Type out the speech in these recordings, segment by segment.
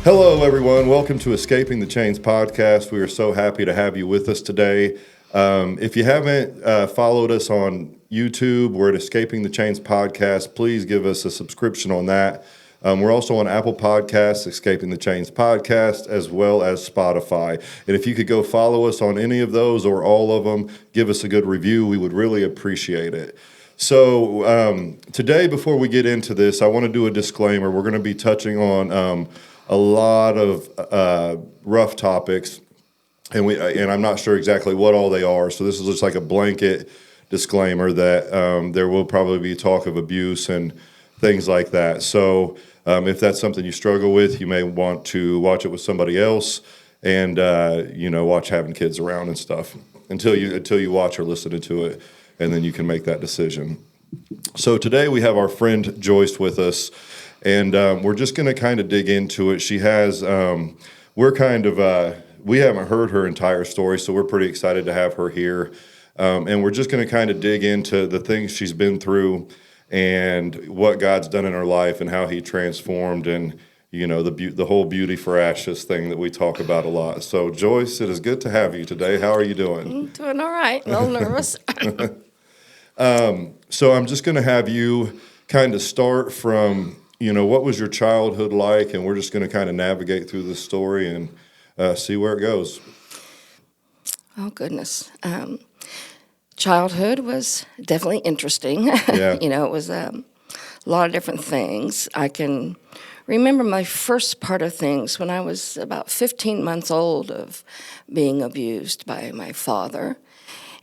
Hello, everyone. Welcome to Escaping the Chains podcast. We are so happy to have you with us today. If you haven't followed us on YouTube, we're at Escaping the Chains podcast. Please give us a subscription on that. We're also on Apple Podcasts, Escaping the Chains podcast, as well as Spotify. And if you could go follow us on any of those or all of them, give us a good review. We would really appreciate it. So today, before we get into this, I want to do a disclaimer. We're going to be touching on a lot of rough topics, and I'm not sure exactly what all they are. So this is just like a blanket disclaimer that there will probably be talk of abuse and things like that. So if that's something you struggle with, you may want to watch it with somebody else, and watch having kids around and stuff until you watch or listen to it, and then you can make that decision. So today we have our friend Joyce with us. And we're just going to kind of dig into it. She has, we haven't heard her entire story, so we're pretty excited to have her here. And we're just going to kind of dig into the things she's been through and what God's done in her life and how he transformed and, the whole beauty for ashes thing that we talk about a lot. So, Joyce, it is good to have you today. How are you doing? I'm doing all right. A little nervous. So I'm just going to have you kind of start from... what was your childhood like? And we're just going to kind of navigate through this story and see where it goes. Oh, goodness. Childhood was definitely interesting. Yeah. It was a lot of different things. I can remember my first part of things when I was about 15 months old of being abused by my father.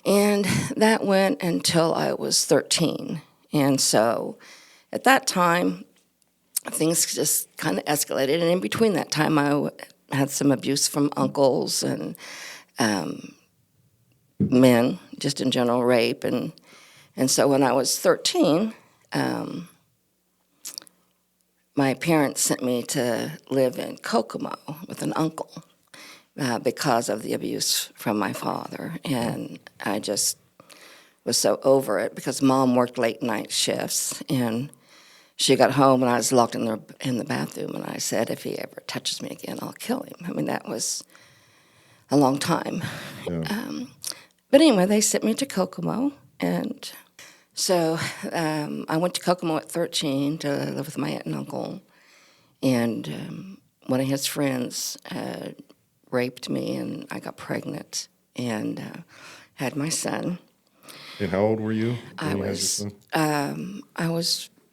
And that went until I was 13. And so at that time, things just kind of escalated, and in between that time, I had some abuse from uncles and men, just in general, rape, and so when I was 13, my parents sent me to live in Kokomo with an uncle because of the abuse from my father, and I just was so over it because Mom worked late night shifts, and she got home and I was locked in the bathroom, and I said, if he ever touches me again, I'll kill him. I mean, that was a long time. Yeah. But anyway, they sent me to Kokomo, and so I went to Kokomo at 13 to live with my aunt and uncle, and one of his friends raped me, and I got pregnant and had my son. And how old were you? I was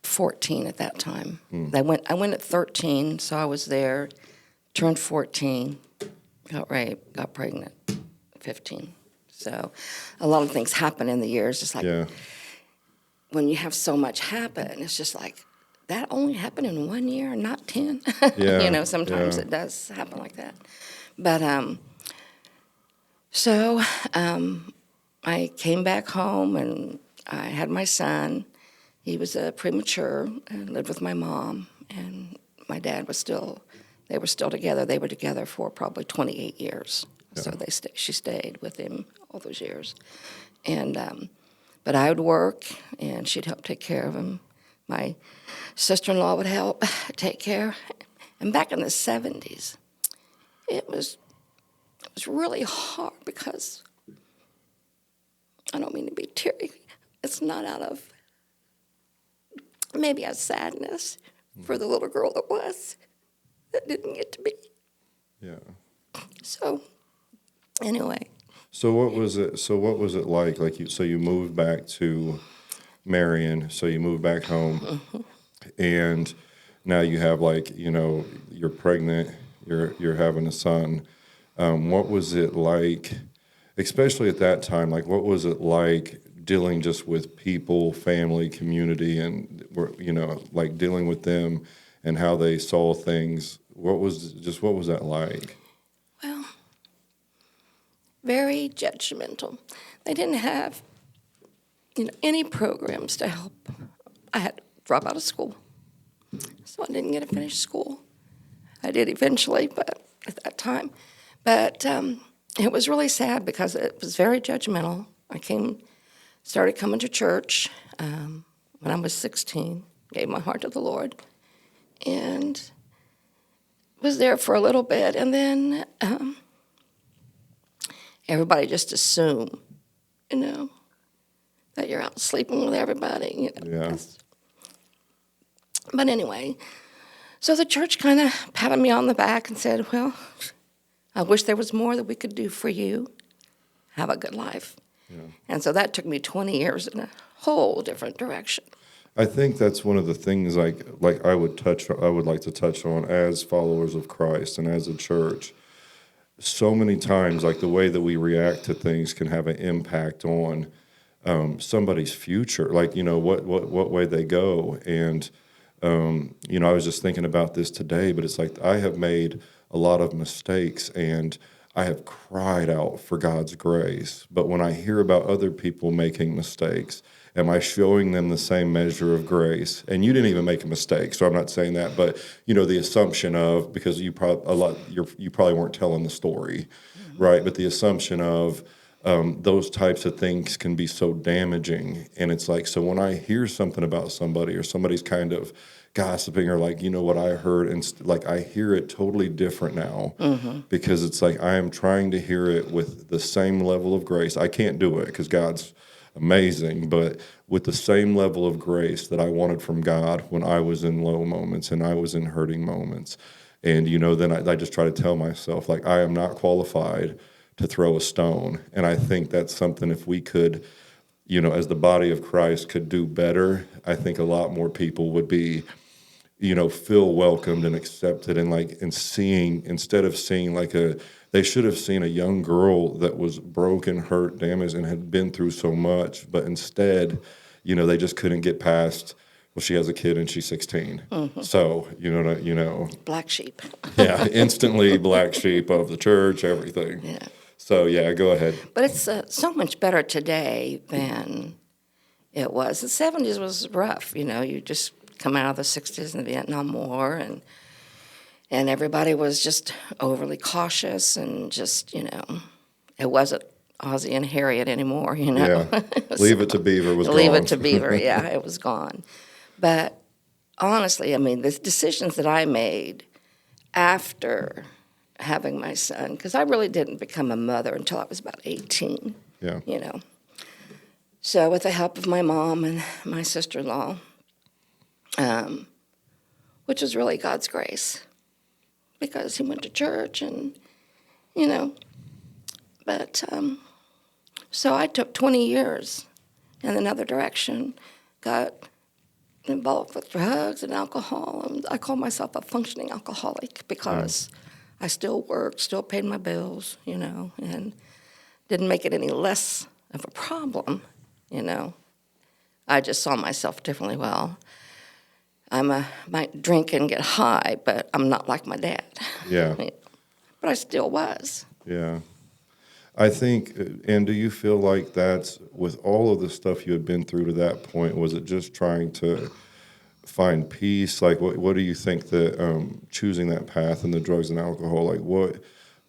14 at that time. I went at 13, so I was there, turned 14, got raped, got pregnant, 15. So a lot of things happen in the years. Just like when you have so much happen, it's just like, that only happened in 1 year, not 10. Yeah. Sometimes it does happen like that. But so I came back home, and I had my son. He was premature and lived with my mom, and my dad they were still together. They were together for probably 28 years. Yeah. So she stayed with him all those years. And but I would work, and she'd help take care of him. My sister-in-law would help take care. And back in the 70s, it was really hard because, I don't mean to be teary, it's not out of maybe a sadness for the little girl that didn't get to be. Yeah. So, anyway. So what was it like? So you moved back to Marion. So you moved back home, and now you have you're pregnant. You're having a son. What was it like, especially at that time? Like, what was it like dealing just with people, family, community, and dealing with them and how they saw things? What was that like? Well, very judgmental. They didn't have any programs to help. I had to drop out of school, so I didn't get to finish school. I did eventually, but at that time. But it was really sad because it was very judgmental. I started coming to church when I was 16, gave my heart to the Lord, was there for a little bit, and then everybody just assume, that you're out sleeping with everybody. Yeah. But anyway, so the church kind of patted me on the back and said, well, I wish there was more that we could do for you. Have a good life. Yeah. And so that took me 20 years in a whole different direction. I think that's one of the things like I would like to touch on as followers of Christ and as a church. So many times, like the way that we react to things can have an impact on somebody's future, like, what way they go. And, I was just thinking about this today, but it's like I have made a lot of mistakes and I have cried out for God's grace. But when I hear about other people making mistakes, am I showing them the same measure of grace? And you didn't even make a mistake, so I'm not saying that. But the assumption of, because you probably weren't telling the story, right? But the assumption of those types of things can be so damaging. And it's like, so when I hear something about somebody or somebody's kind of gossiping or like, what I heard, and like I hear it totally different now because it's like I am trying to hear it with the same level of grace. I can't do it because God's amazing, but with the same level of grace that I wanted from God when I was in low moments and I was in hurting moments. And, then I just try to tell myself, like, I am not qualified to throw a stone. And I think that's something, if we could, as the body of Christ could do better, I think a lot more people would be, feel welcomed and accepted, and seeing, instead of seeing they should have seen a young girl that was broken, hurt, damaged, and had been through so much, but instead, they just couldn't get past, well, she has a kid and she's 16. So, Black sheep. yeah, instantly black sheep of the church, everything. Yeah. So, yeah, go ahead. But it's so much better today than it was. The 70s was rough, you just come out of the 60s and the Vietnam War, and everybody was just overly cautious and just, it wasn't Ozzie and Harriet anymore, Yeah, Leave It to Beaver was gone. Leave It to Beaver, yeah, it was gone. But honestly, the decisions that I made after having my son, because I really didn't become a mother until I was about 18, Yeah. So with the help of my mom and my sister-in-law, which was really God's grace, because he went to church and, but so I took 20 years in another direction, got involved with drugs and alcohol, and I call myself a functioning alcoholic because I still worked, still paid my bills, and didn't make it any less of a problem, I just saw myself differently. Well, I might drink and get high, but I'm not like my dad. Yeah. But I still was. Yeah. I think, and do you feel like that's, with all of the stuff you had been through to that point, was it just trying to find peace? Like, what do you think that choosing that path and the drugs and alcohol, like what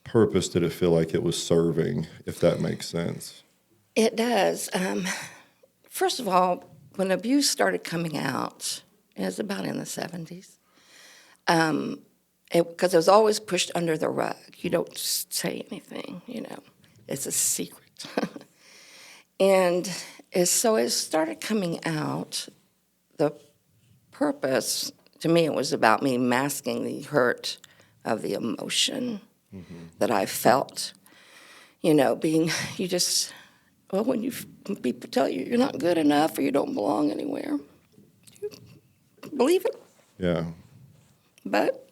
purpose did it feel like it was serving, if that makes sense? It does. First of all, when abuse started coming out, it was about in the 70s, because it was always pushed under the rug. You don't say anything, It's a secret. And so it started coming out. The purpose, to me, it was about me masking the hurt of the emotion that I felt. When people tell you you're not good enough or you don't belong anywhere, you believe it. Yeah. But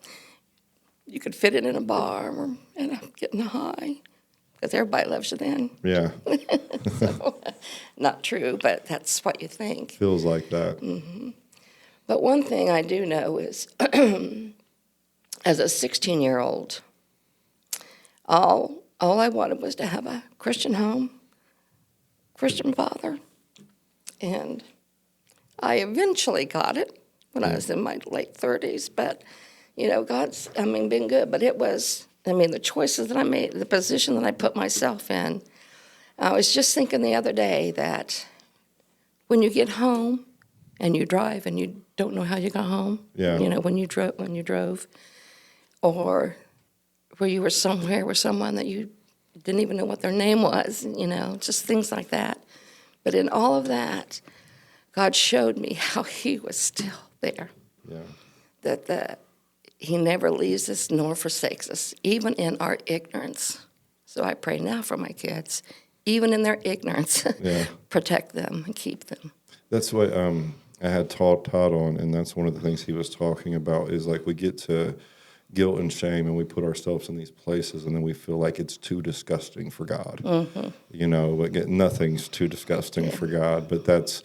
you could fit it in a bar and getting high, because everybody loves you then. Yeah. So, not true, but that's what you think. Feels like that. But one thing I do know is, as a 16-year-old, all I wanted was to have a Christian home, Christian father, and I eventually got it when I was in my late 30s. But, God's, been good. But it was, the choices that I made, the position that I put myself in. I was just thinking the other day that when you get home and you drive and you don't know how you got home, Yeah. when you drove, or where you were somewhere with someone that you didn't even know what their name was, just things like that. But in all of that, God showed me how he was still there. Yeah. That he never leaves us nor forsakes us, even in our ignorance. So I pray now for my kids, even in their ignorance, Yeah. protect them and keep them. That's what I had Todd on, and that's one of the things he was talking about is like we get to guilt and shame and we put ourselves in these places and then we feel like it's too disgusting for God. But nothing's too disgusting for God, but that's,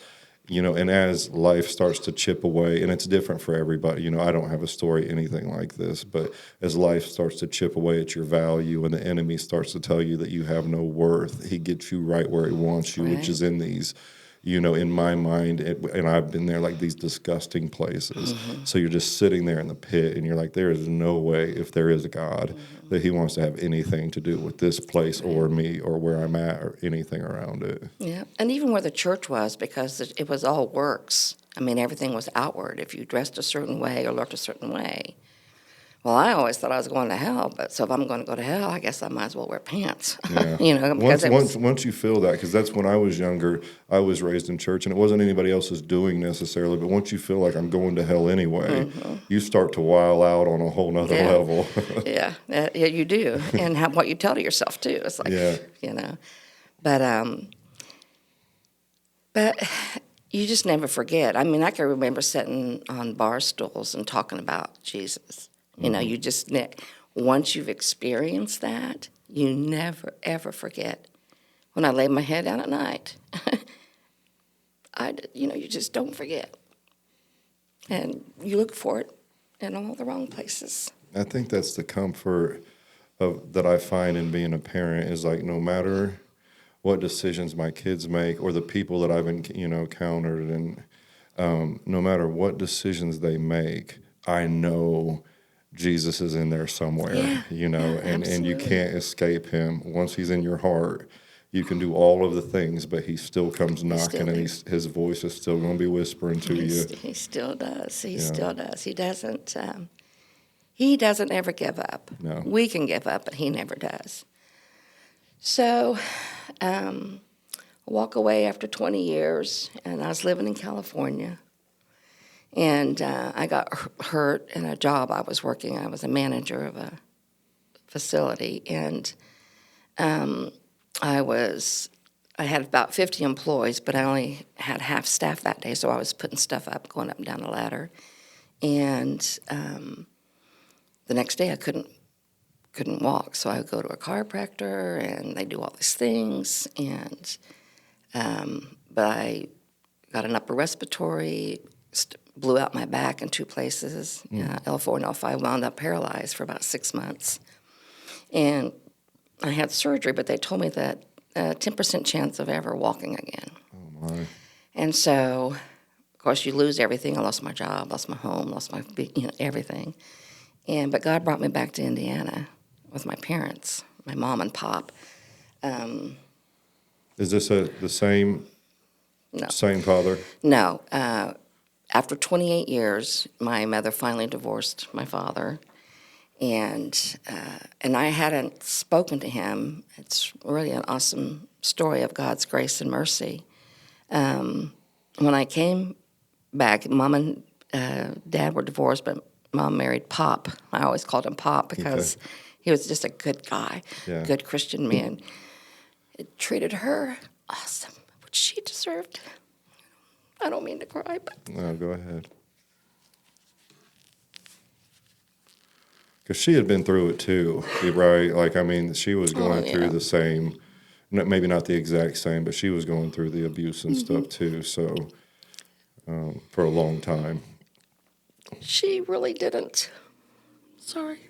and as life starts to chip away, and it's different for everybody, I don't have a story, anything like this, but as life starts to chip away at your value and the enemy starts to tell you that you have no worth, he gets you right where he wants you, which is in these, in my mind, and I've been there, like these disgusting places. So you're just sitting there in the pit, and you're like, there is no way, if there is a God, that he wants to have anything to do with this place or me or where I'm at or anything around it. Yeah, and even where the church was, because it was all works. I mean, everything was outward. If you dressed a certain way or looked a certain way. Well, I always thought I was going to hell, but so if I'm going to go to hell, I guess I might as well wear pants. Yeah. Because once you feel that, because that's when I was younger, I was raised in church, and it wasn't anybody else's doing necessarily, but once you feel like I'm going to hell anyway, you start to wild out on a whole nother level. Yeah, you do. And what you tell to yourself, too. It's like, But you just never forget. I mean, I can remember sitting on bar stools and talking about Jesus. You just, once you've experienced that, you never, ever forget. When I lay my head down at night, you just don't forget. And you look for it in all the wrong places. I think that's the comfort that I find in being a parent is like no matter what decisions my kids make or the people that I've encountered, and no matter what decisions they make, I know Jesus is in there somewhere, and you can't escape him. Once he's in your heart, you can do all of the things, but he still comes knocking, and his voice is still going to be whispering to you. He still does. He still does. He doesn't. He doesn't ever give up. No. We can give up, but he never does. So, walk away after 20 years, and I was living in California. And I got hurt in a job I was working. I was a manager of a facility, and I had about 50 employees, but I only had half staff that day, so I was putting stuff up, going up and down the ladder. And the next day I couldn't walk, so I would go to a chiropractor, and they do all these things. And but I got an upper respiratory, blew out my back in 2 places, L4 and L5, wound up paralyzed for about 6 months. And I had surgery, but they told me that 10% chance of ever walking again. Oh, my. And so, of course, you lose everything. I lost my job, lost my home, lost my, everything. But God brought me back to Indiana with my parents, my mom and pop. Is this the same father? No. After 28 years, my mother finally divorced my father, and I hadn't spoken to him. It's really an awesome story of God's grace and mercy. When I came back, Mom and Dad were divorced, but Mom married Pop. I always called him Pop because he was just a good guy, good Christian man. It treated her awesome, which she deserved. I don't mean to cry, but... No, go ahead. Because she had been through it too, right? Like, I mean, she was going through the same, maybe not the exact same, but she was going through the abuse and stuff too, so, for a long time. She really didn't. Sorry.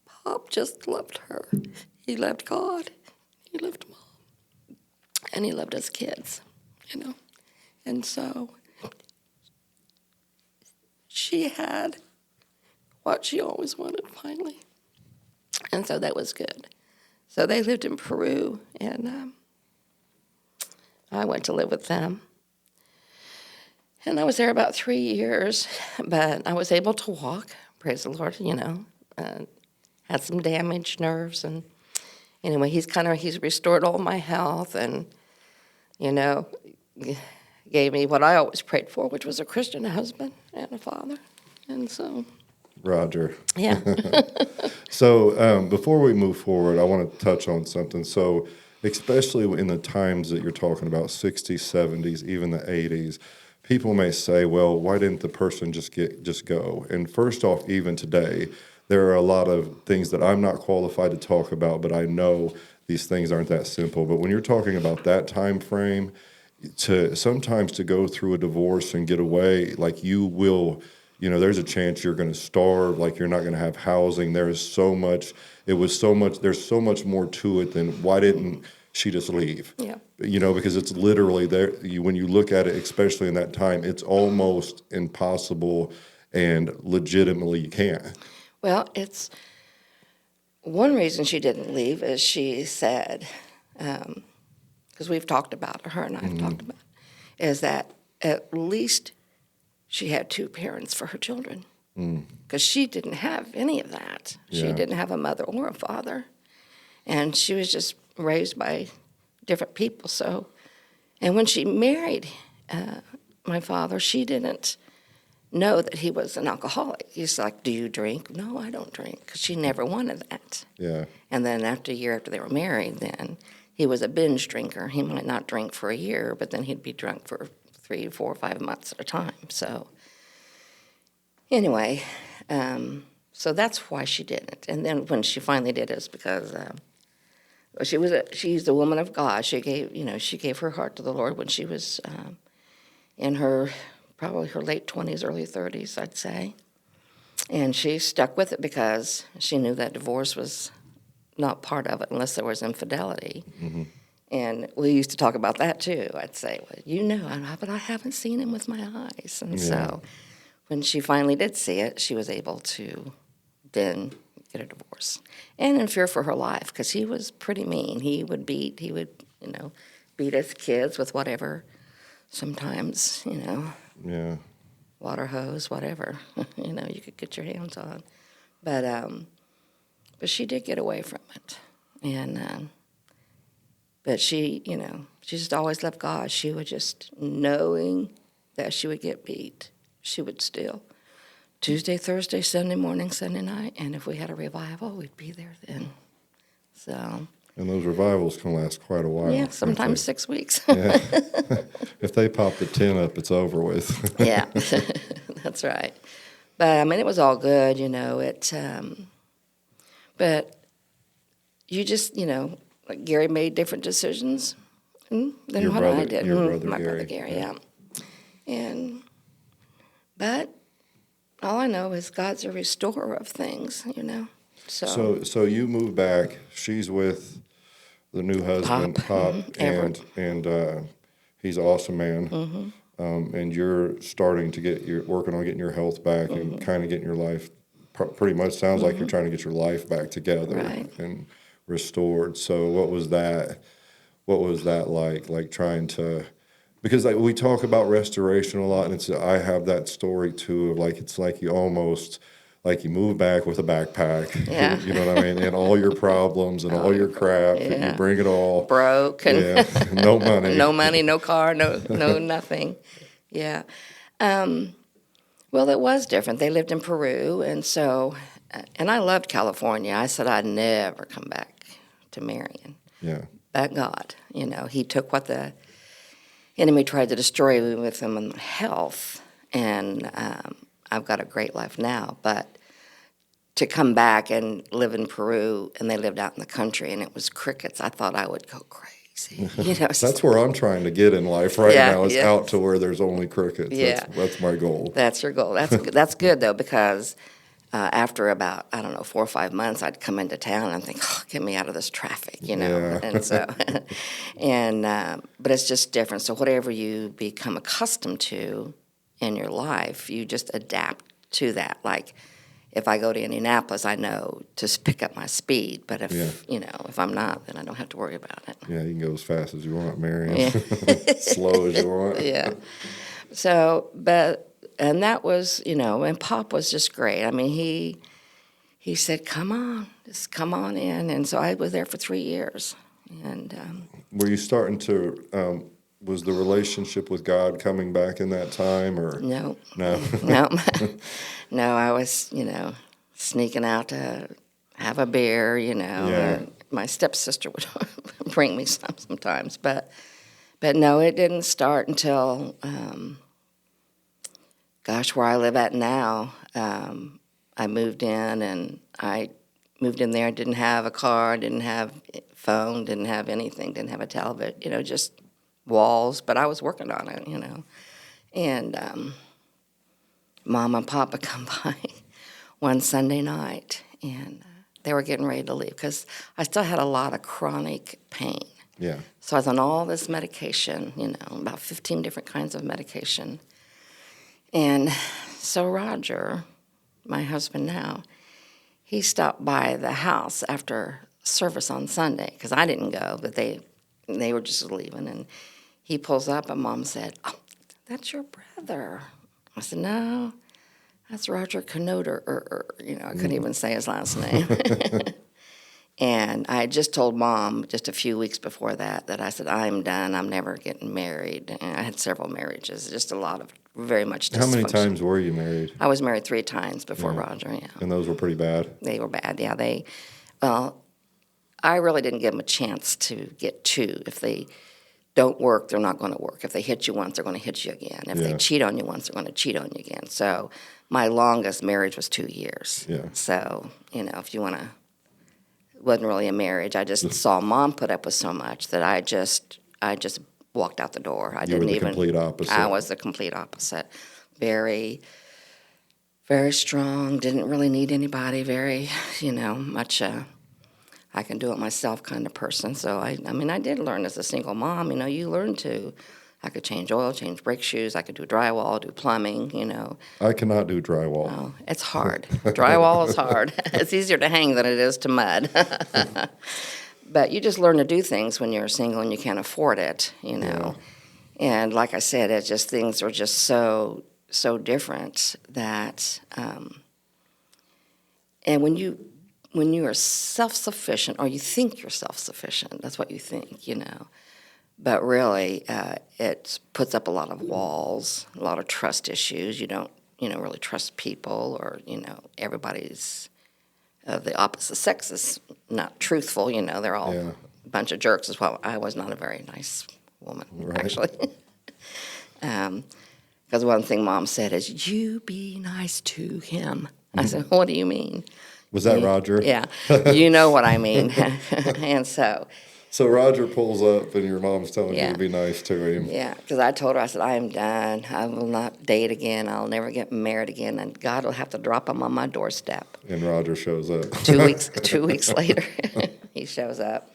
Pop just loved her. He loved God. He loved Mom. And he loved his kids, And so she had what she always wanted finally. And so that was good. So they lived in Peru, and I went to live with them. And I was there about 3 years, but I was able to walk, praise the Lord, had some damaged nerves. And anyway, he's restored all my health and, gave me what I always prayed for, which was a Christian husband and a father. And so, Roger. yeah. So before we move forward, I want to touch on something. So especially in the times that you're talking about, 60s, 70s, even the 80s, people may say, well, why didn't the person just go? And first off, even today, there are a lot of things that I'm not qualified to talk about, but I know these things aren't that simple. But when you're talking about that time frame, sometimes to go through a divorce and get away, like you will, there's a chance you're going to starve, like you're not going to have housing. There's so much more to it than why didn't she just leave? Yeah. Because it's literally there. When you look at it, especially in that time, it's almost impossible and legitimately you can't. Well, it's one reason she didn't leave is she said, because we've talked about it, her and I have talked about it, is that at least she had two parents for her children. Because she didn't have any of that. She didn't have a mother or a father. And she was just raised by different people. So, and when she married my father, she didn't know that he was an alcoholic. He's like, do you drink? No, I don't drink, because she never wanted that. Yeah. And then after a year after they were married, then he was a binge drinker. He might not drink for a year, but then he'd be drunk for 3, 4, 5 months at a time. So anyway, so that's why she didn't. And then when she finally did it, it's because she's a woman of God. She gave her heart to the Lord when she was in probably her late 20s, early 30s, I'd say. And she stuck with it because she knew that divorce was not part of it unless there was infidelity. Mm-hmm. And we used to talk about that too. I'd say, well, but I haven't seen him with my eyes. And so when she finally did see it, she was able to then get a divorce. And in fear for her life, because he was pretty mean. He would beat his kids with whatever, sometimes, water hose, whatever, you could get your hands on. But she did get away from it. And, but she just always loved God. She would just, knowing that she would get beat, she would still. Tuesday, Thursday, Sunday morning, Sunday night, and if we had a revival, we'd be there then. So. And those revivals can last quite a while. Yeah, sometimes 6 weeks. Yeah. If they pop the tin up, it's over with. Yeah, that's right. But, it was all good, but you just, like Gary made different decisions than what I did. My brother Gary, yeah. But all I know is God's a restorer of things, So you move back. She's with the new husband, Pop, and he's an awesome man. Mm-hmm. And you're starting to working on getting your health back and kind of getting your life. Pretty much sounds like you're trying to get your life back together and restored. So what was that like? Like trying to. Because we talk about restoration a lot, and I have that story too of it's like you almost you move back with a backpack, yeah. You know what I mean, and all your problems and all your crap, and you bring it all broke, and no money, no car, no nothing, yeah. Well, it was different. They lived in Peru, and so, and I loved California. I said I'd never come back to Marion. Yeah. But God, He took what the enemy tried to destroy me with him in health, and I've got a great life now. But to come back and live in Peru, and they lived out in the country, and it was crickets, I thought I would go crazy. That's where I'm trying to get in life right now. Is out to where there's only crickets. Yeah. That's my goal. That's your goal. That's good though, because after about 4 or 5 months, I'd come into town and think, get me out of this traffic, Yeah. And so, but it's just different. So whatever you become accustomed to in your life, you just adapt to that. Like if I go to Indianapolis, I know to pick up my speed. But if I'm not, then I don't have to worry about it. Yeah, you can go as fast as you want, Marion. Slow as you want. Yeah. So, and that was, and Pop was just great. I mean, he said, come on, just come on in. And so I was there for 3 years. And Were you starting to, was the relationship with God coming back in that time, or? no, No. no, no, I was, sneaking out to have a beer, Yeah. and my stepsister would bring me some sometimes. But no, it didn't start until, where I live at now. I moved in, and I moved in there. Didn't have a car, didn't have phone, didn't have anything, didn't have a television, just walls. But I was working on it. And Mom and Papa come by one Sunday night, and they were getting ready to leave because I still had a lot of chronic pain. Yeah. So I was on all this medication, about 15 different kinds of medication. And so Roger, my husband now, he stopped by the house after service on Sunday because I didn't go, but they were just leaving. And he pulls up, and Mom said, "Oh, that's your brother." I said, "No, that's Roger Knoderer." I couldn't even say his last name. And I had just told Mom just a few weeks before that I said, "I'm done. I'm never getting married." And I had several marriages, just a lot of very much dysfunction. How many times were you married? I was married 3 times before Roger, yeah. And those were pretty bad? They were bad, yeah. I really didn't give them a chance to get 2. If they don't work, they're not going to work. If they hit you once, they're going to hit you again. If they cheat on you once, they're going to cheat on you again. So my longest marriage was 2 years. Yeah. So, if you want to, it wasn't really a marriage. I just saw Mom put up with so much that I just walked out the door. You were the complete opposite. I was the complete opposite. Very, very strong, didn't really need anybody, very, much I can do it myself kind of person. So, I did learn as a single mom, you learn I could change oil, change brake shoes, I could do drywall, do plumbing, I cannot do drywall. Oh, it's hard. Drywall is hard. It's easier to hang than it is to mud. But you just learn to do things when you're single and you can't afford it, Yeah. And like I said, it's just things are just so different that, and when you are self-sufficient, or you think you're self-sufficient, that's what you think, But really, it puts up a lot of walls, a lot of trust issues. You don't, really trust people, or, everybody's of the opposite sex is not truthful. They're all a bunch of jerks as well. I was not a very nice woman, actually. Because one thing Mom said is, "You be nice to him." I said, "What do you mean?" Was that Roger? Yeah, you know what I mean. And so Roger pulls up, and your mom's telling you to be nice to him. Yeah, because I told her, I said, "I am done. I will not date again. I'll never get married again, and God will have to drop him on my doorstep." And Roger shows up. 2 weeks later, he shows up.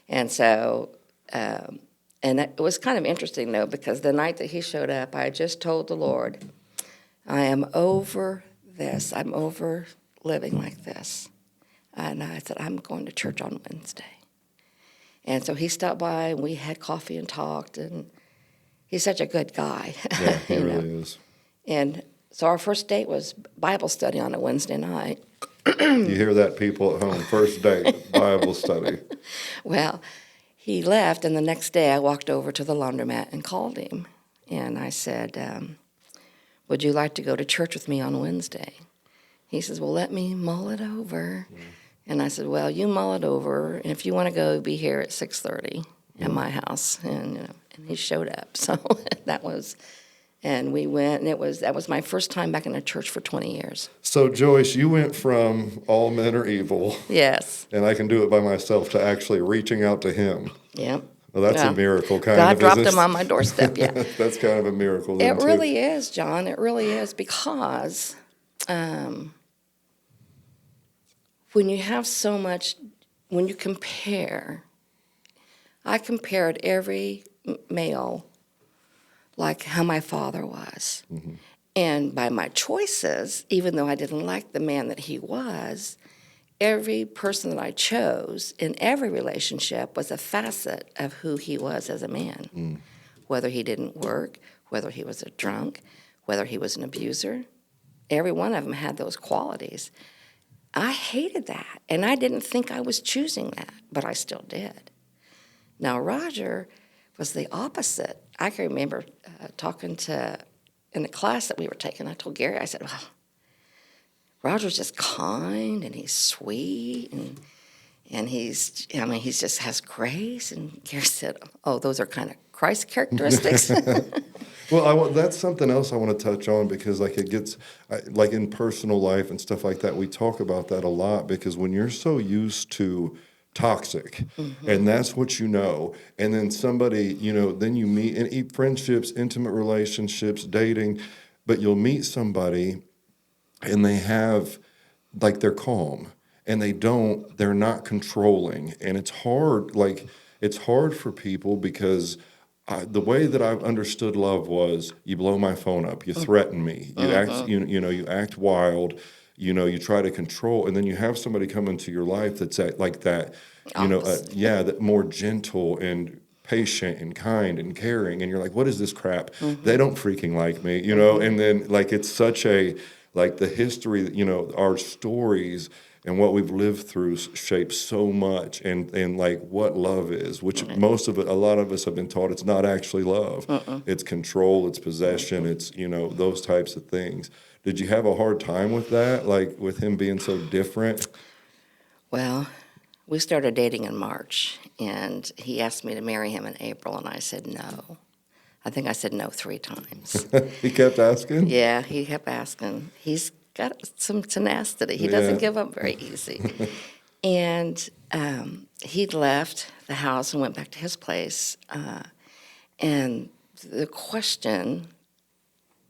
And so, and it was kind of interesting, though, because the night that he showed up, I just told the Lord, "I am over this. I'm over living like this." And I said, "I'm going to church on Wednesday." And so he stopped by, and we had coffee and talked, and he's such a good guy. Yeah, he really is. And so our first date was Bible study on a Wednesday night. You hear that, people at home? First date, Bible study. Well, he left, and the next day I walked over to the laundromat and called him. And I said, "Would you like to go to church with me on Wednesday?" He says, "Well, let me mull it over." And I said, "Well, you mull it over, and if you want to go, be here at 6:30 at my house." And and he showed up. So and we went, and that was my first time back in a church for 20 years. So, Joyce, you went from all men are evil, Yes. and I can do it by myself, to actually reaching out to him. Yep. Well, that's a miracle, kind God of. dropped him on my doorstep, yeah. That's kind of a miracle. It really is, John. It really is, because when you have so much, when you compare, I compared every male like how my father was. Mm-hmm. And by my choices, even though I didn't like the man that he was, every person that I chose in every relationship was a facet of who he was as a man. Whether he didn't work, whether he was a drunk, whether he was an abuser. Every one of them had those qualities. I hated that, and I didn't think I was choosing that, but I still did. Now, Roger was the opposite. I can remember talking to, in the class that we were taking, I told Gary, I said, well, Roger's just kind, and he's sweet, and he just has grace. And Gary said, oh, those are kind of Christ characteristics. Well, that's something else I want to touch on, because like it gets, like in personal life and stuff like that, we talk about that a lot, because when you're so used to toxic, and that's what you know, and then somebody, then you meet and eat friendships, intimate relationships, dating, but you'll meet somebody and they have, like, they're calm, and they're not controlling, and it's hard for people, because the way that I've understood love was, you blow my phone up, you threaten me, you act, you act wild, you try to control, and then you have somebody come into your life that's like that, that more gentle and patient and kind and caring, and you're like, what is this crap? They don't freaking like me, and then like it's such a, like the history, our stories and what we've lived through shapes so much, and like what love is, which a lot of us have been taught it's not actually love. It's control, it's possession, it's, those types of things. Did you have a hard time with that, like with him being so different? Well, we started dating in March, and he asked me to marry him in April, and I said no. I think I said no 3 times. He kept asking? Yeah, he kept asking. He's got some tenacity. He doesn't give up very easy. And he'd left the house and went back to his place. And the question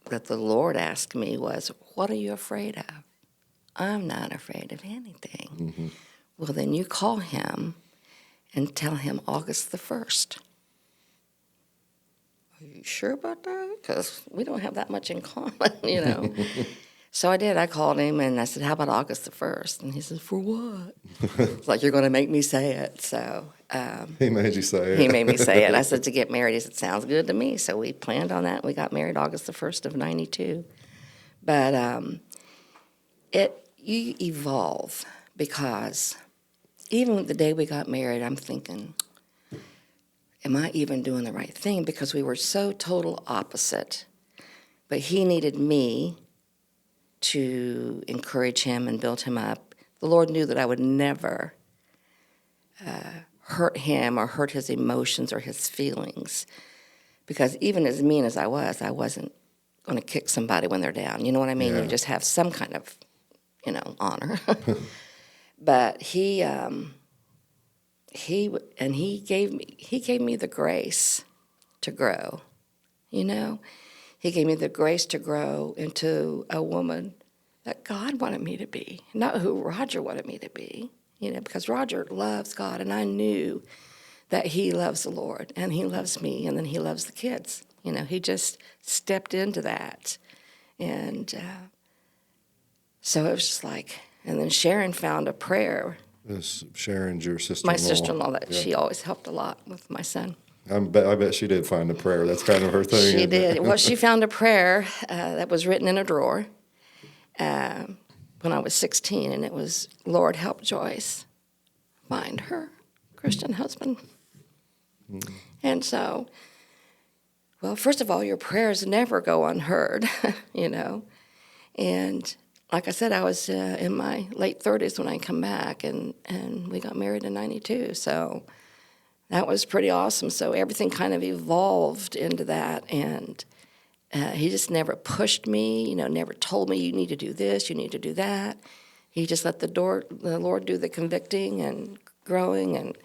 that the Lord asked me was, what are you afraid of? I'm not afraid of anything. Well, then you call him and tell him August the 1st. Are you sure about that? Because we don't have that much in common, So I did. I called him, and I said, how about August the 1st? And he said, for what? It's like, you're going to make me say it. So he made you say it. He made me say it. I said, to get married. He said, sounds good to me. So we planned on that. We got married August the 1st of 92. But you evolve, because even the day we got married, I'm thinking, am I even doing the right thing? Because we were so total opposite. But he needed me to encourage him and build him up. The Lord knew that I would never hurt him or hurt his emotions or his feelings, because even as mean as I wasn't going to kick somebody when they're down. You know what I mean? Yeah. You just have some kind of, honor. But he gave me the grace to grow. He gave me the grace to grow into a woman that God wanted me to be, not who Roger wanted me to be, because Roger loves God, and I knew that he loves the Lord, and he loves me, and then he loves the kids. He just stepped into that. And so it was just like, and then Sharon found a prayer. Sharon's your sister-in-law. My sister-in-law, that she always helped a lot with my son. I bet she did find a prayer. That's kind of her thing. She did. Well, she found a prayer that was written in a drawer when I was 16, and it was, Lord, help Joyce find her Christian husband. And so, well, first of all, your prayers never go unheard, And like I said, I was in my late 30s when I come back, and we got married in 92, so that was pretty awesome. So everything kind of evolved into that, and he just never pushed me, never told me, you need to do this, you need to do that. He just let the Lord do the convicting and growing, and,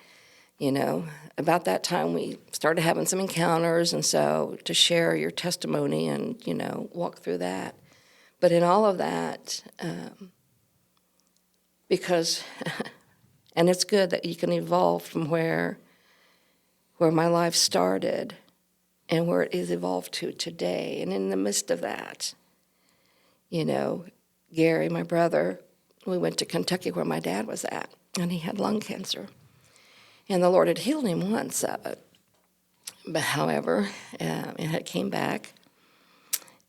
about that time we started having some encounters, and so to share your testimony and, walk through that. But in all of that, because, and it's good that you can evolve from where my life started and where it is evolved to today. And in the midst of that, Gary, my brother, we went to Kentucky where my dad was at, and he had lung cancer. And the Lord had healed him once of it. But however, it had came back.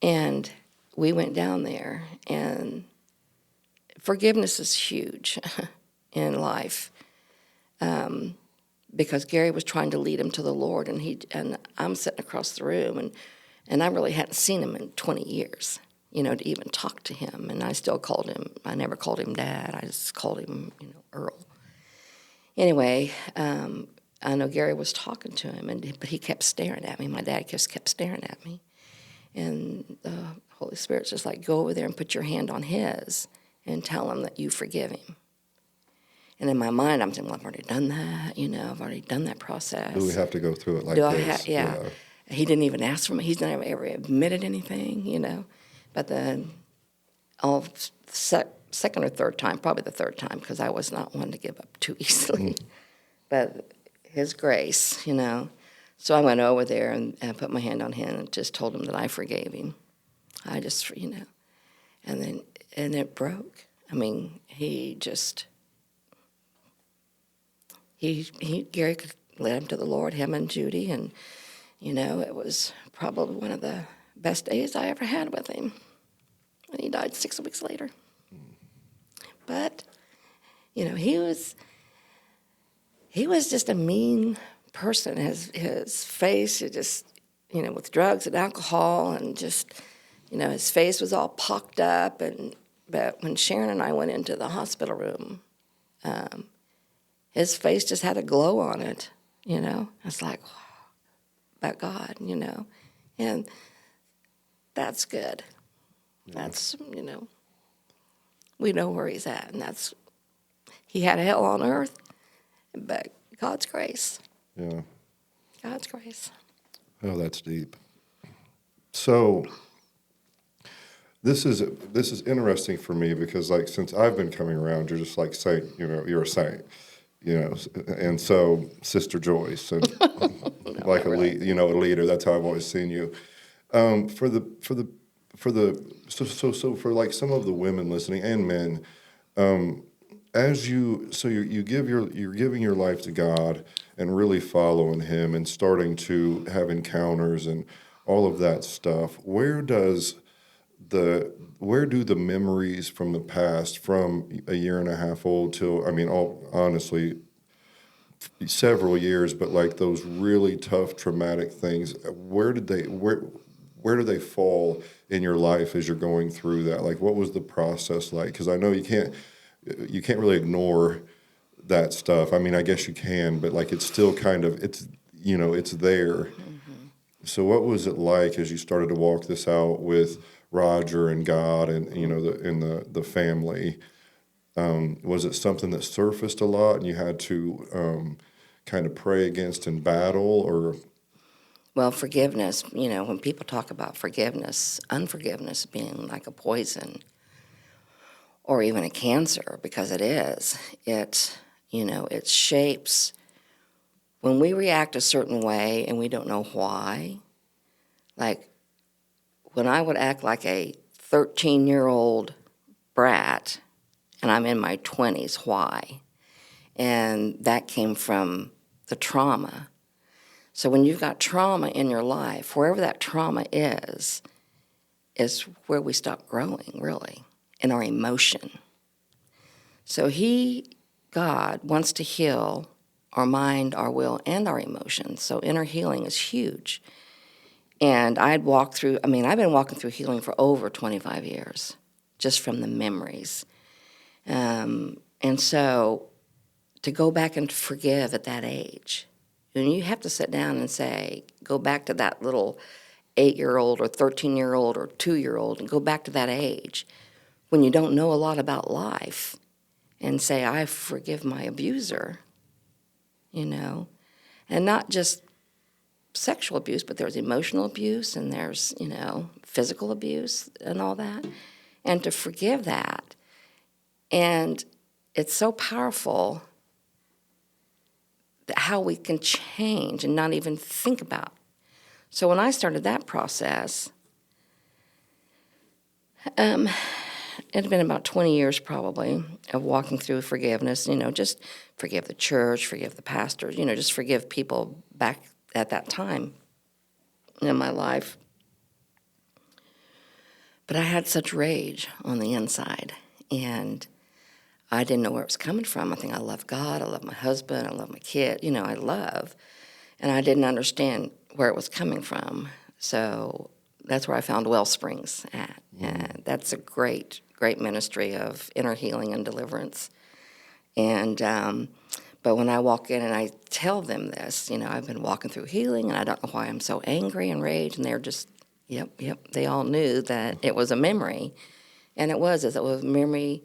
And we went down there, and forgiveness is huge in life, because Gary was trying to lead him to the Lord, and I'm sitting across the room, and I really hadn't seen him in 20 years, to even talk to him. And I still called him, I never called him Dad, I just called him, Earl. Anyway, I know Gary was talking to him, but he kept staring at me. My dad just kept staring at me. And the Holy Spirit's just like, go over there and put your hand on his and tell him that you forgive him. And in my mind, I'm thinking, well, I've already done that, I've already done that process. Do we have to go through it like Do this? Yeah. He didn't even ask for me. He's never ever admitted anything, But then, second or third time, probably the third time, because I was not one to give up too easily. But his grace, So I went over there and put my hand on him and just told him that I forgave him. I just, and it broke. I mean, Gary could led him to the Lord, him and Judy, and, it was probably one of the best days I ever had with him. And he died 6 weeks later. But, he was just a mean person. His face, it just, with drugs and alcohol, and just, his face was all pocked up. But when Sharon and I went into the hospital room, his face just had a glow on it, It's like, wow, about God, And that's good. Yeah. That's, we know where he's at, and he had hell on earth, but God's grace. Yeah. God's grace. Oh, that's deep. So this is interesting for me because, like, since I've been coming around, you're just like saint. You're a saint. And so Sister Joyce, and like a leader. That's how I've always seen you. For like some of the women listening and men, you're giving your life to God and really following Him and starting to have encounters and all of that stuff. Where do the memories from the past, from a year and a half old till, honestly, several years, but like those really tough, traumatic things, where do they fall in your life as you're going through that? Like, what was the process like? Because I know you can't really ignore that stuff. I guess you can, but like it's still kind of it's there. Mm-hmm. So what was it like as you started to walk this out with Roger and God and the family? Was it something that surfaced a lot and you had to kind of pray against in battle, or? Well, forgiveness, when people talk about forgiveness, unforgiveness being like a poison or even a cancer, because it is, it shapes. When we react a certain way and we don't know why, like when I would act like a 13-year-old brat and I'm in my 20s, why? And that came from the trauma. So when you've got trauma in your life, wherever that trauma is where we stop growing, really, in our emotion. So God, wants to heal our mind, our will, and our emotions. So inner healing is huge. And I've been walking through healing for over 25 years, just from the memories. And so to go back and forgive at that age, and you have to sit down and say, go back to that little 8-year-old or 13-year-old or 2-year-old and go back to that age when you don't know a lot about life and say, I forgive my abuser, and not just sexual abuse, but there's emotional abuse and there's, physical abuse and all that, and to forgive that. And it's so powerful how we can change and not even think about. So when I started that process, it had been about 20 years probably of walking through forgiveness, just forgive the church, forgive the pastors, just forgive people back at that time in my life. But I had such rage on the inside, and I didn't know where it was coming from. I think I love God, I love my husband, I love my kid, I love. And I didn't understand where it was coming from. So that's where I found Wellsprings at. And that's a great, great ministry of inner healing and deliverance. And but when I walk in and I tell them this, I've been walking through healing, and I don't know why I'm so angry and rage, and they're just, yep, they all knew that it was a memory. And it was a memory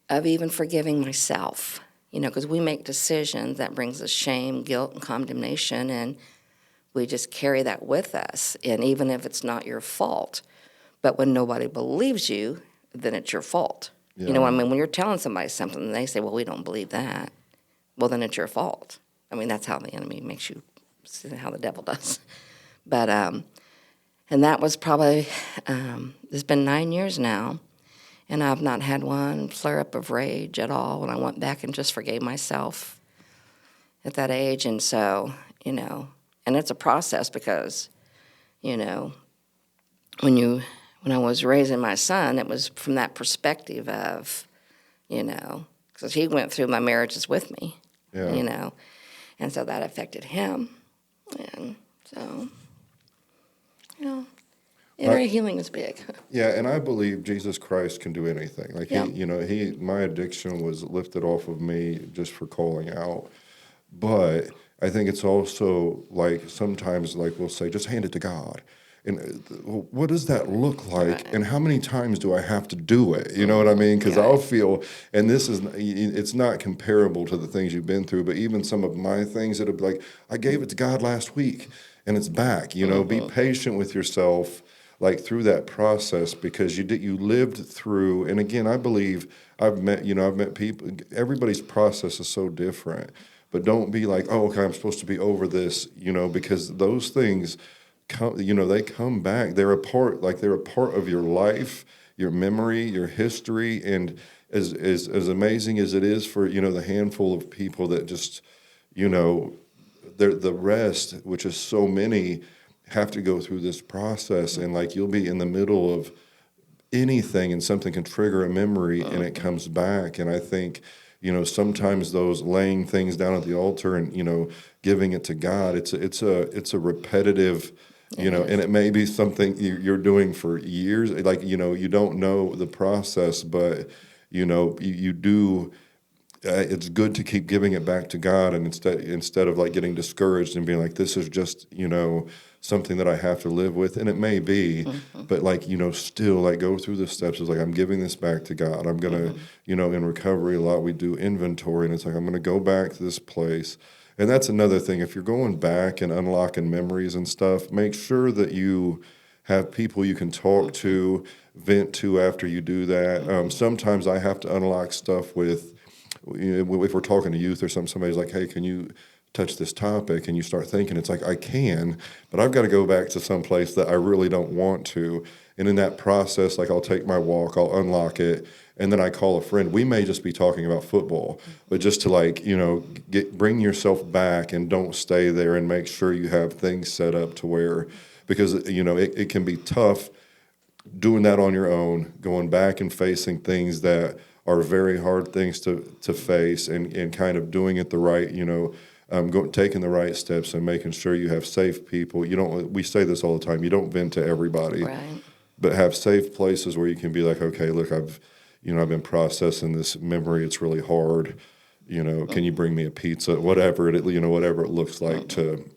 of even forgiving myself, because we make decisions that brings us shame, guilt, and condemnation, and we just carry that with us. And even if it's not your fault, but when nobody believes you, then it's your fault. Yeah. You know what I mean? When you're telling somebody something and they say, well, we don't believe that, well, then it's your fault. I mean, that's how the enemy makes you, how the devil does. But, and that was probably, it's been 9 years now, and I've not had one flare-up of rage at all. And I went back and just forgave myself at that age. And so, and it's a process because, when I was raising my son, it was from that perspective of, because he went through my marriages with me, Yeah. And so that affected him. And so, inner healing is big. Yeah, and I believe Jesus Christ can do anything. Like Yeah. my addiction was lifted off of me just for calling out. But I think it's also like sometimes like we'll say, just hand it to God. And what does that look like? Right. And how many times do I have to do it? You know what I mean? Because I'll feel, and it's not comparable to the things you've been through, but even some of my things that have like, I gave it to God last week and it's back. Be patient with yourself, like through that process, because you lived through. And again, I believe I've met people. Everybody's process is so different. But don't be like, oh, okay, I'm supposed to be over this, because those things come, they come back. They're a part of your life, your memory, your history, and as amazing as it is for the handful of people that just, the rest, which is so many, have to go through this process, and like you'll be in the middle of anything, and something can trigger a memory, and it comes back, and I think. Sometimes those laying things down at the altar and giving it to God, it's a repetitive, and it may be something you're doing for years. Like you don't know the process, but you do. It's good to keep giving it back to God, and instead of like getting discouraged and being like, this is just something that I have to live with, and it may be, but like still like go through the steps. It's like I'm giving this back to God. I'm gonna in recovery a lot we do inventory, and it's like I'm gonna go back to this place. And that's another thing. If you're going back and unlocking memories and stuff, make sure that you have people you can talk to, vent to after you do that. Sometimes I have to unlock stuff with. If we're talking to youth or something, somebody's like, hey, can you touch this topic? And you start thinking, it's like, I can, but I've got to go back to some place that I really don't want to. And in that process, like I'll take my walk, I'll unlock it, and then I call a friend. We may just be talking about football, but just to like, bring yourself back and don't stay there, and make sure you have things set up to where, because, it can be tough doing that on your own, going back and facing things that are very hard things to face, and kind of doing it the right, taking the right steps and making sure you have safe people. We say this all the time, you don't vent to everybody, Right. but have safe places where you can be like, okay, look, I've been processing this memory. It's really hard. Can you bring me a pizza? Whatever whatever it looks like to.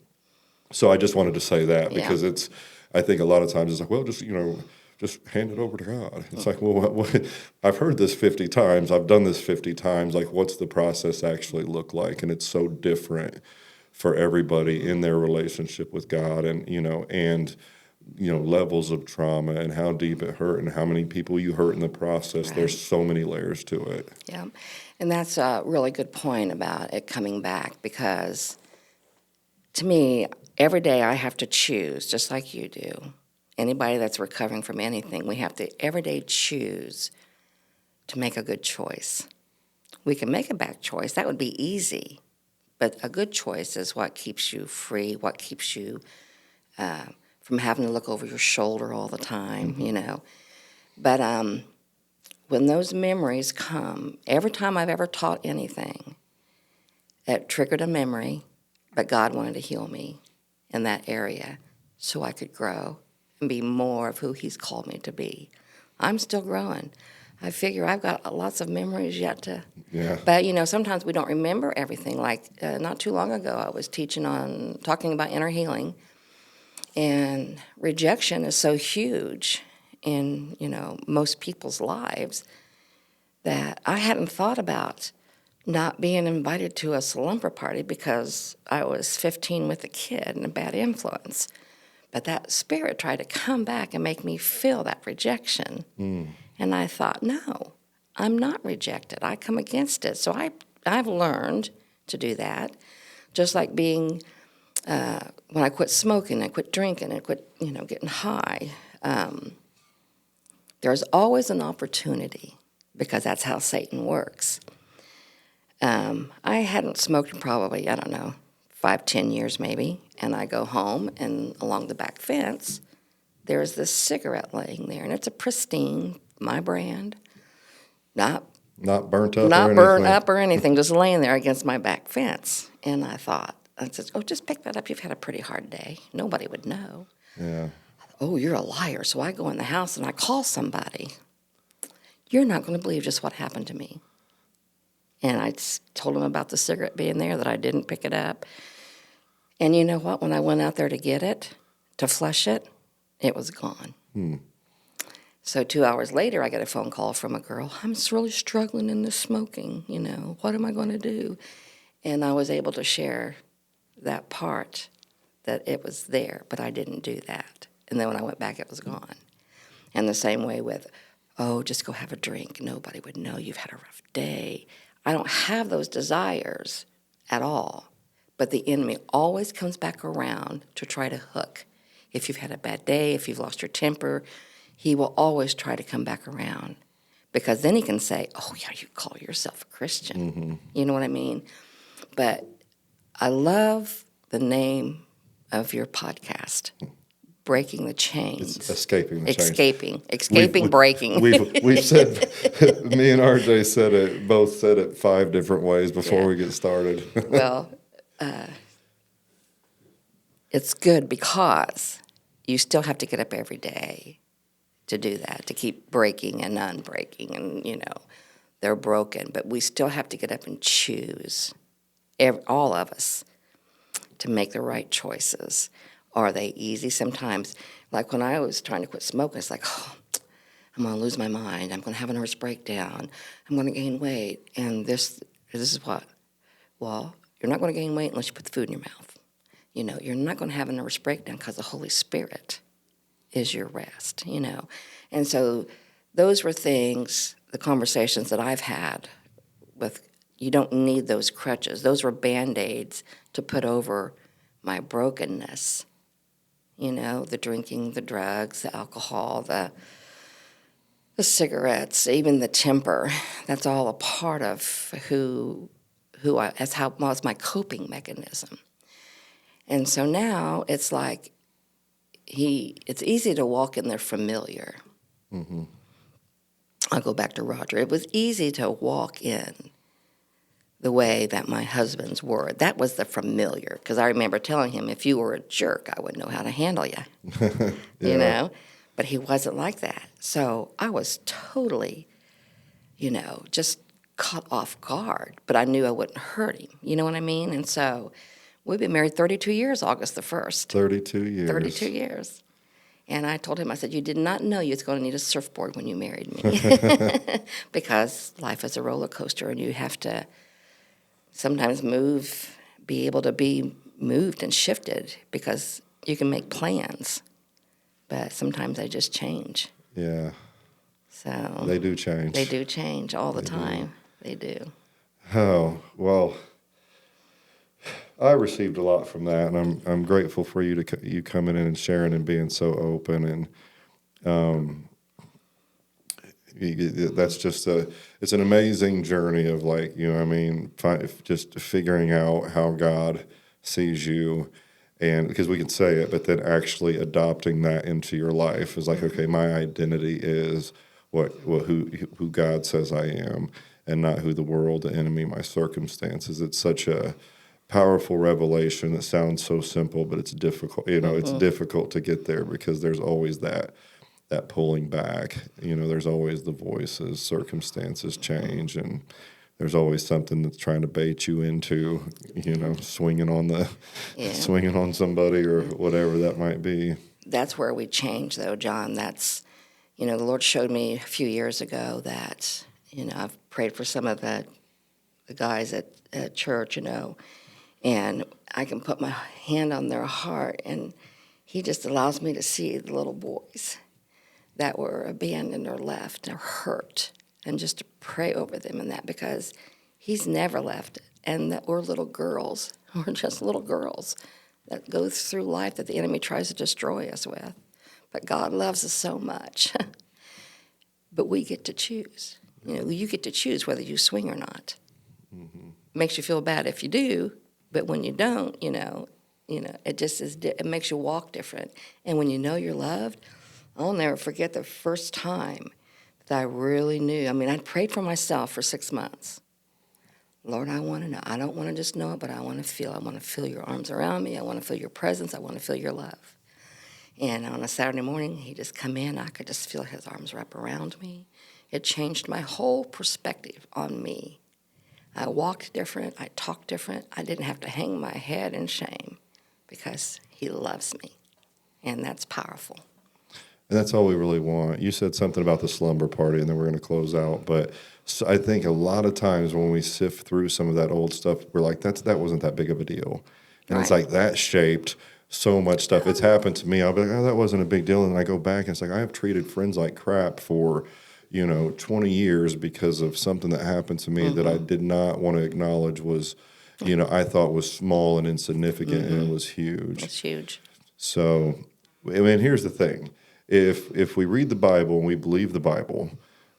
So I just wanted to say that because I think a lot of times it's like, well, just hand it over to God. It's like, well, what? I've heard this 50 times. I've done this 50 times. Like, what's the process actually look like? And it's so different for everybody in their relationship with God, and levels of trauma and how deep it hurt and how many people you hurt in the process. Right. There's so many layers to it. Yeah, and that's a really good point about it coming back, because to me, every day I have to choose, just like you do. Anybody that's recovering from anything, we have to every day choose to make a good choice. We can make a bad choice. That would be easy. But a good choice is what keeps you free, what keeps you from having to look over your shoulder all the time, But when those memories come, every time I've ever taught anything, it triggered a memory, but God wanted to heal me in that area so I could grow and be more of who He's called me to be. I'm still growing. I figure I've got lots of memories yet to. Yeah. But, sometimes we don't remember everything. Like not too long ago, I was talking about inner healing. And rejection is so huge in, most people's lives that I hadn't thought about not being invited to a slumber party because I was 15 with a kid and a bad influence. But that spirit tried to come back and make me feel that rejection. And I thought, no, I'm not rejected. I come against it. So I've learned to do that, just like being when I quit smoking, I quit drinking, I quit, getting high. There's always an opportunity because that's how Satan works. I hadn't smoked in probably, 5-10 years maybe, and I go home, and along the back fence, there's this cigarette laying there, and it's a pristine, my brand, not burnt up not or burnt anything. up or anything, just laying there against my back fence. And I said, oh, just pick that up. You've had a pretty hard day. Nobody would know. Yeah. Oh, you're a liar. So I go in the house and I call somebody. You're not going to believe just what happened to me. And I told them about the cigarette being there, that I didn't pick it up. And you know what? When I went out there to get it, to flush it, it was gone. So 2 hours later, I get a phone call from a girl. I'm really struggling in this smoking, What am I going to do? And I was able to share that part, that it was there, but I didn't do that. And then when I went back, it was gone. And the same way with, oh, just go have a drink. Nobody would know you've had a rough day. I don't have those desires at all. But the enemy always comes back around to try to hook. If you've had a bad day, if you've lost your temper, he will always try to come back around. Because then he can say, oh, yeah, you call yourself a Christian. You know what I mean? But I love the name of your podcast, Breaking the Chains. It's escaping the chains. Escaping, breaking. We've said, me and RJ both said it 5 different ways before we get started. Well, it's good because you still have to get up every day to do that, to keep breaking and unbreaking, and, they're broken. But we still have to get up and choose, all of us, to make the right choices. Are they easy? Sometimes, like when I was trying to quit smoking, it's like, oh, I'm going to lose my mind. I'm going to have a nervous breakdown. I'm going to gain weight. And this is what? Well, you're not going to gain weight unless you put the food in your mouth. You're not going to have a nervous breakdown because the Holy Spirit is your rest, And so those were things, the conversations that I've had with, you don't need those crutches. Those were Band-Aids to put over my brokenness. The drinking, the drugs, the alcohol, the cigarettes, even the temper. That's all a part of that's my coping mechanism. And so now it's like it's easy to walk in the familiar. I'll go back to Roger. It was easy to walk in the way that my husbands were. That was the familiar, because I remember telling him, if you were a jerk, I wouldn't know how to handle you, But he wasn't like that. So I was totally, just caught off guard, but I knew I wouldn't hurt him. You know what I mean? And so we've been married 32 years, August the 1st. 32 years. 32 years. And I told him, I said, you did not know you was going to need a surfboard when you married me. Because life is a roller coaster, and you have to sometimes be able to be moved and shifted, because you can make plans, but sometimes they just change. Yeah. So they do change. They do change all the time. They do. Oh, well, I received a lot from that, and I'm grateful for you coming in and sharing and being so open, and that's just it's an amazing journey of, like, just figuring out how God sees you, and because we can say it, but then actually adopting that into your life is like, okay, my identity is who God says I am, and not who the world, the enemy, my circumstances. It's such a powerful revelation that sounds so simple, but it's difficult. It's difficult to get there because there's always that pulling back. There's always the voices, circumstances change, and there's always something that's trying to bait you into, swinging on somebody or whatever that might be. That's where we change, though, John. That's, the Lord showed me a few years ago that, I've prayed for some of the guys at church, and I can put my hand on their heart, and he just allows me to see the little boys that were abandoned or left or hurt, and just to pray over them in that, because he's never left, and that we're little girls, we're just little girls that go through life that the enemy tries to destroy us with. But God loves us so much. But we get to choose. You get to choose whether you swing or not. Mm-hmm. Makes you feel bad if you do, but when you don't, it just is. It makes you walk different. And when you know you're loved, I'll never forget the first time that I really knew. I prayed for myself for 6 months. Lord, I want to know. I don't want to just know it, but I want to feel. I want to feel your arms around me. I want to feel your presence. I want to feel your love. And on a Saturday morning, he just come in. I could just feel his arms wrap around me. It changed my whole perspective on me. I walked different. I talked different. I didn't have to hang my head in shame because he loves me. And that's powerful. And that's all we really want. You said something about the slumber party, and then we're going to close out. But I think a lot of times when we sift through some of that old stuff, we're like, that wasn't that big of a deal. And It's like that shaped so much stuff. It's happened to me. I'll be like, that wasn't a big deal. And I go back, and it's like, I have treated friends like crap for 20 years because of something that happened to me that I did not want to acknowledge was, I thought was small and insignificant, and it was huge. It's huge. So, here's the thing. If we read the Bible and we believe the Bible,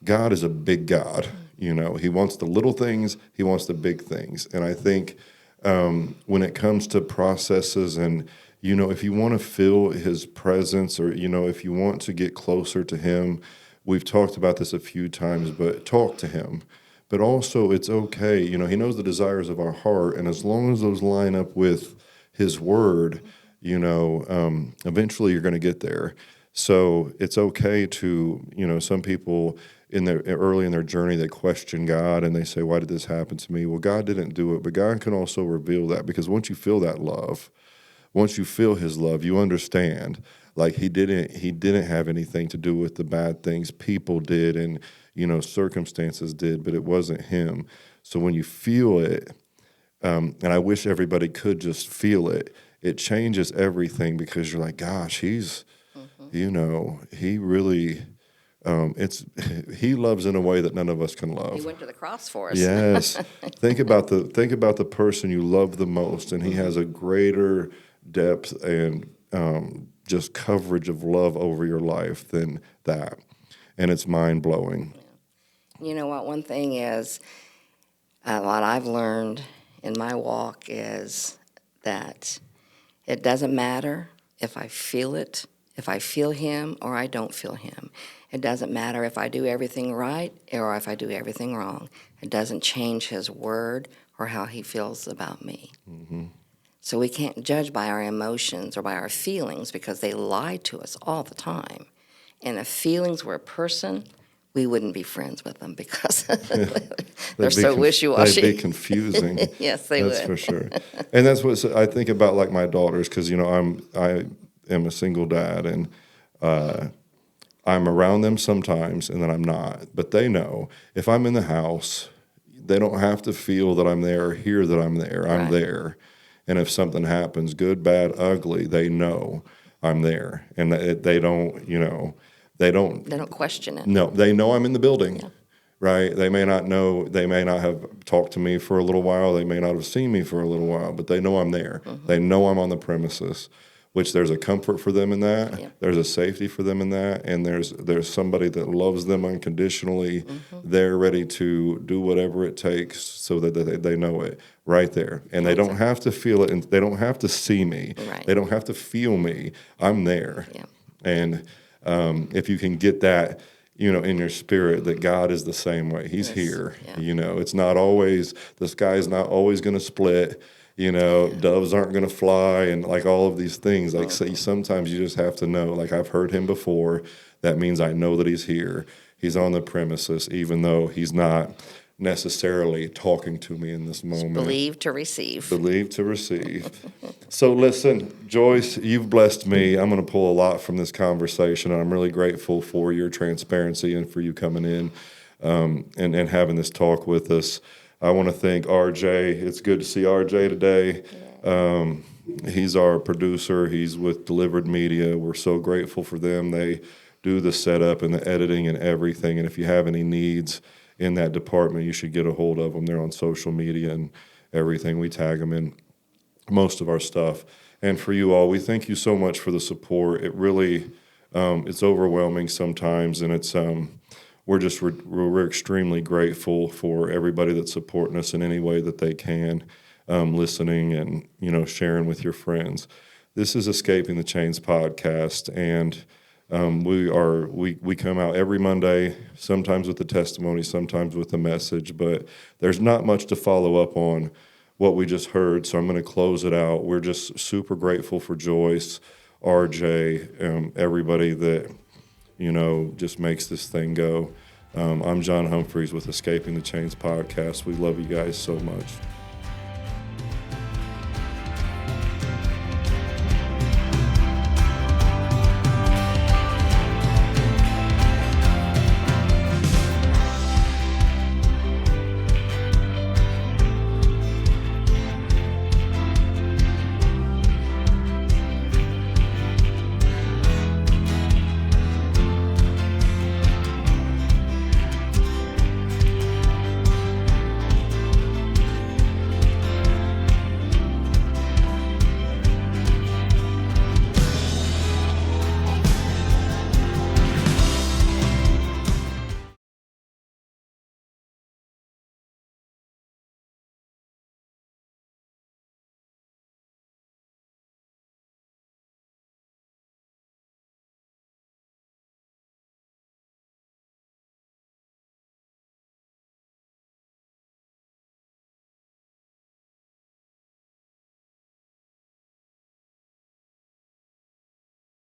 God is a big God. He wants the little things, he wants the big things. And I think when it comes to processes and, if you want to feel his presence or, if you want to get closer to him, we've talked about this a few times, but talk to him. But also it's okay. He knows the desires of our heart. And as long as those line up with his word, eventually you're going to get there. So it's okay to, some people early in their journey, they question God and they say, why did this happen to me? Well, God didn't do it, but God can also reveal that, because once you feel that love, once you feel his love, you understand like he didn't have anything to do with the bad things people did and, circumstances did, but it wasn't him. So when you feel it, and I wish everybody could just feel it, it changes everything, because you're like, gosh, he's, he really, he loves in a way that none of us can love. He went to the cross for us. Yes. Think about the person you love the most, and he has a greater depth and just coverage of love over your life than that. And it's mind-blowing. Yeah. You know what? One thing is, what I've learned in my walk is that it doesn't matter if I feel it, if I feel him or I don't feel him. It doesn't matter if I do everything right or if I do everything wrong. It doesn't change his word or how he feels about me. Mm-hmm. So we can't judge by our emotions or by our feelings, because they lie to us all the time. And if feelings were a person, we wouldn't be friends with them, because they're so wishy-washy. They'd be confusing. Yes, they would. That's for sure. And that's what I think about, like my daughters, because I am a single dad, and I'm around them sometimes, and then I'm not. But they know if I'm in the house, they don't have to feel that I'm there or hear that I'm there. I'm there. And if something happens, good, bad, ugly, they know I'm there, and they don't, they don't question it. No, they know I'm in the building, right? They may not know, they may not have talked to me for a little while, they may not have seen me for a little while, but they know I'm there. Mm-hmm. They know I'm on the premises, which there's a comfort for them in that. Yeah. There's a safety for them in that, and there's somebody that loves them unconditionally. Mm-hmm. They're ready to do whatever it takes so that they know it right there. And they don't have to feel it, and they don't have to see me. Right. They don't have to feel me. I'm there. Yeah. And if you can get that, in your spirit that God is the same way. He's Yes, here. yeah. It's not always, the sky's not always going to split. Doves aren't going to fly, and like all of these things. Like, sometimes you just have to know, like, I've heard him before. That means I know that he's here. He's on the premises, even though he's not necessarily talking to me in this moment. Believe to receive. Believe to receive. So listen, Joyce, you've blessed me. I'm going to pull a lot from this conversation, and I'm really grateful for your transparency and for you coming in and having this talk with us. I want to thank RJ. It's good to see RJ today. He's our producer. He's with Delivered Media. We're so grateful for them. They do the setup and the editing and everything. And if you have any needs in that department, you should get a hold of them. They're on social media and everything. We tag them in most of our stuff. And for you all, we thank you so much for the support. It really, it's overwhelming sometimes, and it's we're extremely grateful for everybody that's supporting us in any way that they can, listening and sharing with your friends. This is Escaping the Chains podcast, and we come out every Monday, sometimes with a testimony, sometimes with a message, but there's not much to follow up on what we just heard, so I'm going to close it out. We're just super grateful for Joyce, RJ, everybody that just makes this thing go. I'm John Humphreys with Escaping the Chains podcast. We love you guys so much.